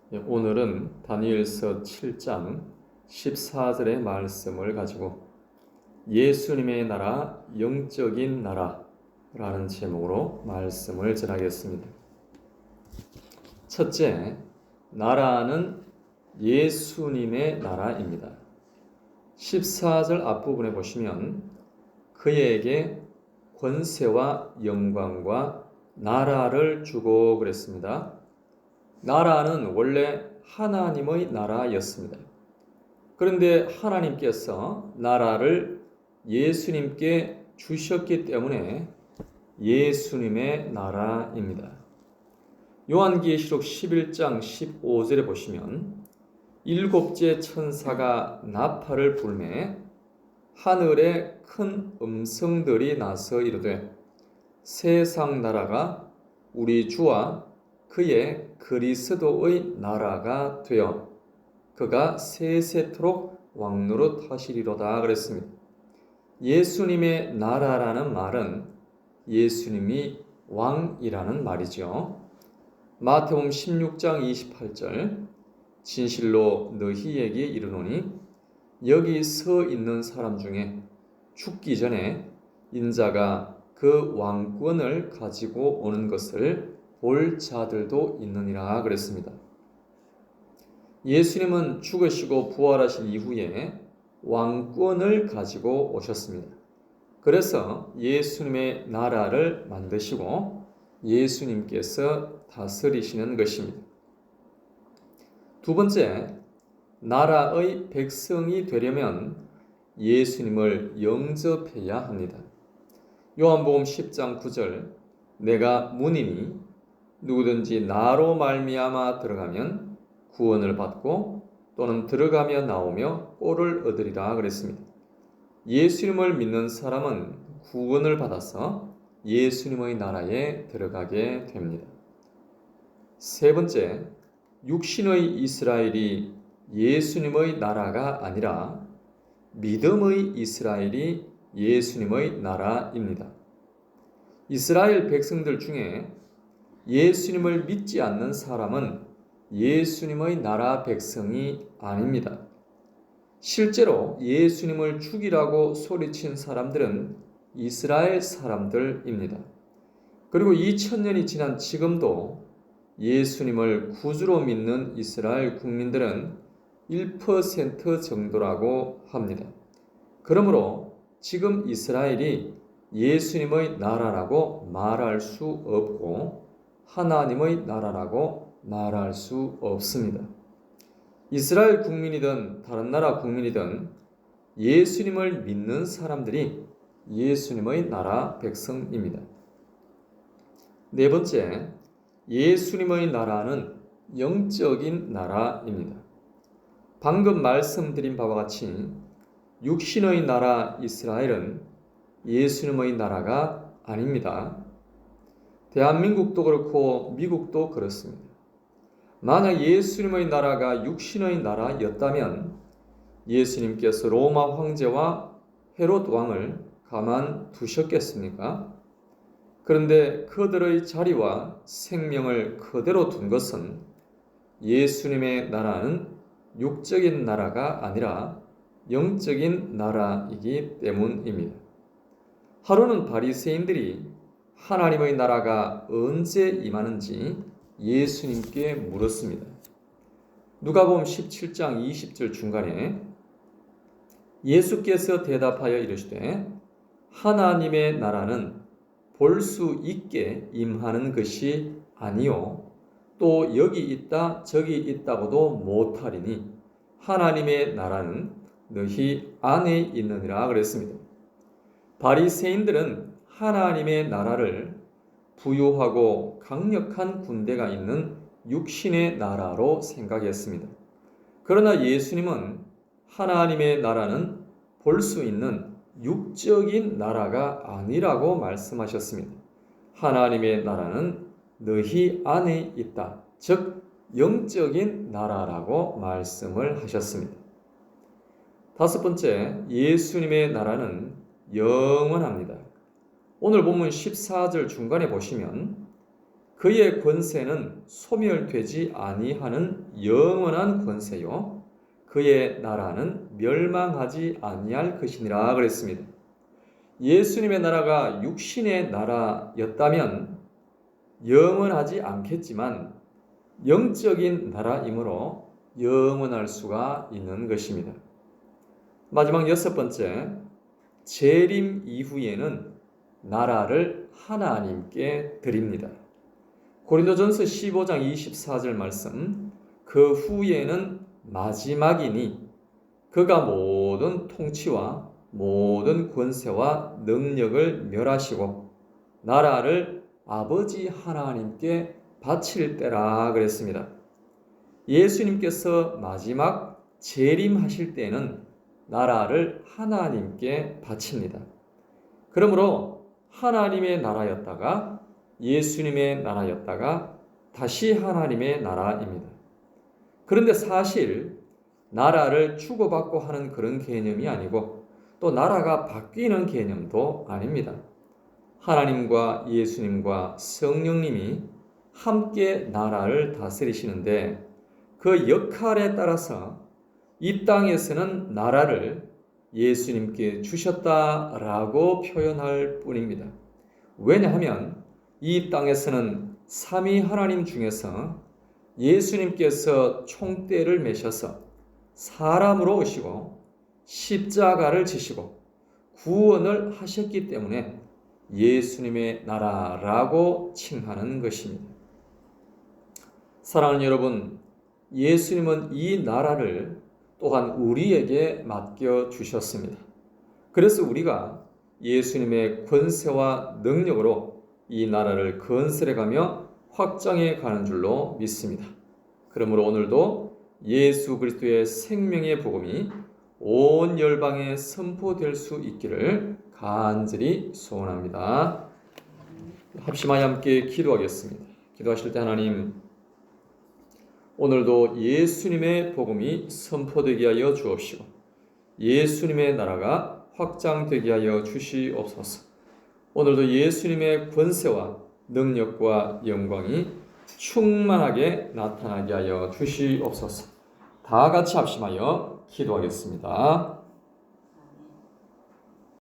오늘은 다니엘서 7장 14절의 말씀을 가지고 예수님의 나라, 영적인 나라라는 제목으로 말씀을 전하겠습니다. 첫째, 나라는 예수님의 나라입니다. 14절 앞부분에 보시면 그에게 권세와 영광과 나라를 주고 그랬습니다. 나라는 원래 하나님의 나라였습니다. 그런데 하나님께서 나라를 예수님께 주셨기 때문에 예수님의 나라입니다. 요한계시록 11장 15절에 보시면 일곱째 천사가 나팔을 불매 하늘에 큰 음성들이 나서 이르되 세상 나라가 우리 주와 그의 그리스도의 나라가 되어 그가 세세토록 왕노릇 하시리로다 그랬습니다. 예수님의 나라라는 말은 예수님이 왕이라는 말이죠. 마태복음 16장 28절 진실로 너희에게 이르노니 여기 서 있는 사람 중에 죽기 전에 인자가 그 왕권을 가지고 오는 것을 볼 자들도 있느니라 그랬습니다. 예수님은 죽으시고 부활하신 이후에 왕권을 가지고 오셨습니다. 그래서 예수님의 나라를 만드시고 예수님께서 다스리시는 것입니다. 두 번째, 나라의 백성이 되려면 예수님을 영접해야 합니다. 요한복음 10장 9절 내가 문이니 누구든지 나로 말미암아 들어가면 구원을 받고 또는 들어가며 나오며 꼴을 얻으리라 그랬습니다. 예수님을 믿는 사람은 구원을 받아서 예수님의 나라에 들어가게 됩니다. 세 번째, 육신의 이스라엘이 예수님의 나라가 아니라 믿음의 이스라엘이 예수님의 나라입니다. 이스라엘 백성들 중에 예수님을 믿지 않는 사람은 예수님의 나라 백성이 아닙니다. 실제로 예수님을 죽이라고 소리친 사람들은 이스라엘 사람들입니다. 그리고 2000년이 지난 지금도 예수님을 구주로 믿는 이스라엘 국민들은 1% 정도라고 합니다. 그러므로 지금 이스라엘이 예수님의 나라라고 말할 수 없고 하나님의 나라라고 말할 수 없습니다. 이스라엘 국민이든 다른 나라 국민이든 예수님을 믿는 사람들이 예수님의 나라 백성입니다. 네 번째, 예수님의 나라는 영적인 나라입니다. 방금 말씀드린 바와 같이 육신의 나라 이스라엘은 예수님의 나라가 아닙니다. 대한민국도 그렇고 미국도 그렇습니다. 만약 예수님의 나라가 육신의 나라였다면 예수님께서 로마 황제와 헤롯 왕을 가만 두셨겠습니까? 그런데 그들의 자리와 생명을 그대로 둔 것은 예수님의 나라는 육적인 나라가 아니라 영적인 나라이기 때문입니다. 하루는 바리새인들이 하나님의 나라가 언제 임하는지 예수님께 물었습니다. 누가복음 17장 20절 중간에 예수께서 대답하여 이르시되 하나님의 나라는 볼 수 있게 임하는 것이 아니요 또 여기 있다 저기 있다고도 못하리니 하나님의 나라는 너희 안에 있느니라 그랬습니다. 바리새인들은 하나님의 나라를 부유하고 강력한 군대가 있는 육신의 나라로 생각했습니다. 그러나 예수님은 하나님의 나라는 볼 수 있는 육적인 나라가 아니라고 말씀하셨습니다. 하나님의 나라는 너희 안에 있다. 즉 영적인 나라라고 말씀을 하셨습니다. 다섯 번째, 예수님의 나라는 영원합니다. 오늘 본문 14절 중간에 보시면 그의 권세는 소멸되지 아니하는 영원한 권세요. 그의 나라는 멸망하지 아니할 것이니라 그랬습니다. 예수님의 나라가 육신의 나라였다면 영원하지 않겠지만 영적인 나라이므로 영원할 수가 있는 것입니다. 마지막 여섯 번째, 재림 이후에는 나라를 하나님께 드립니다. 고린도전서 15장 24절 말씀, 그 후에는 마지막이니 그가 모든 통치와 모든 권세와 능력을 멸하시고 나라를 아버지 하나님께 바칠 때라 그랬습니다. 예수님께서 마지막 재림하실 때는 나라를 하나님께 바칩니다. 그러므로 하나님의 나라였다가 예수님의 나라였다가 다시 하나님의 나라입니다. 그런데 사실 나라를 주고받고 하는 그런 개념이 아니고 또 나라가 바뀌는 개념도 아닙니다. 하나님과 예수님과 성령님이 함께 나라를 다스리시는데 그 역할에 따라서 이 땅에서는 나라를 예수님께 주셨다라고 표현할 뿐입니다. 왜냐하면 이 땅에서는 삼위 하나님 중에서 예수님께서 총대를 메셔서 사람으로 오시고 십자가를 지시고 구원을 하셨기 때문에 예수님의 나라라고 칭하는 것입니다. 사랑하는 여러분, 예수님은 이 나라를 또한 우리에게 맡겨주셨습니다. 그래서 우리가 예수님의 권세와 능력으로 이 나라를 건설해가며 확장해 가는 줄로 믿습니다. 그러므로 오늘도 예수 그리스도의 생명의 복음이 온 열방에 선포될 수 있기를 간절히 소원합니다. 합심하여 함께 기도하겠습니다. 기도하실 때 하나님, 오늘도 예수님의 복음이 선포되게 하여 주옵시고 예수님의 나라가 확장되게 하여 주시옵소서. 오늘도 예수님의 권세와 능력과 영광이 충만하게 나타나게 하여 주시옵소서. 다 같이 합심하여 기도하겠습니다.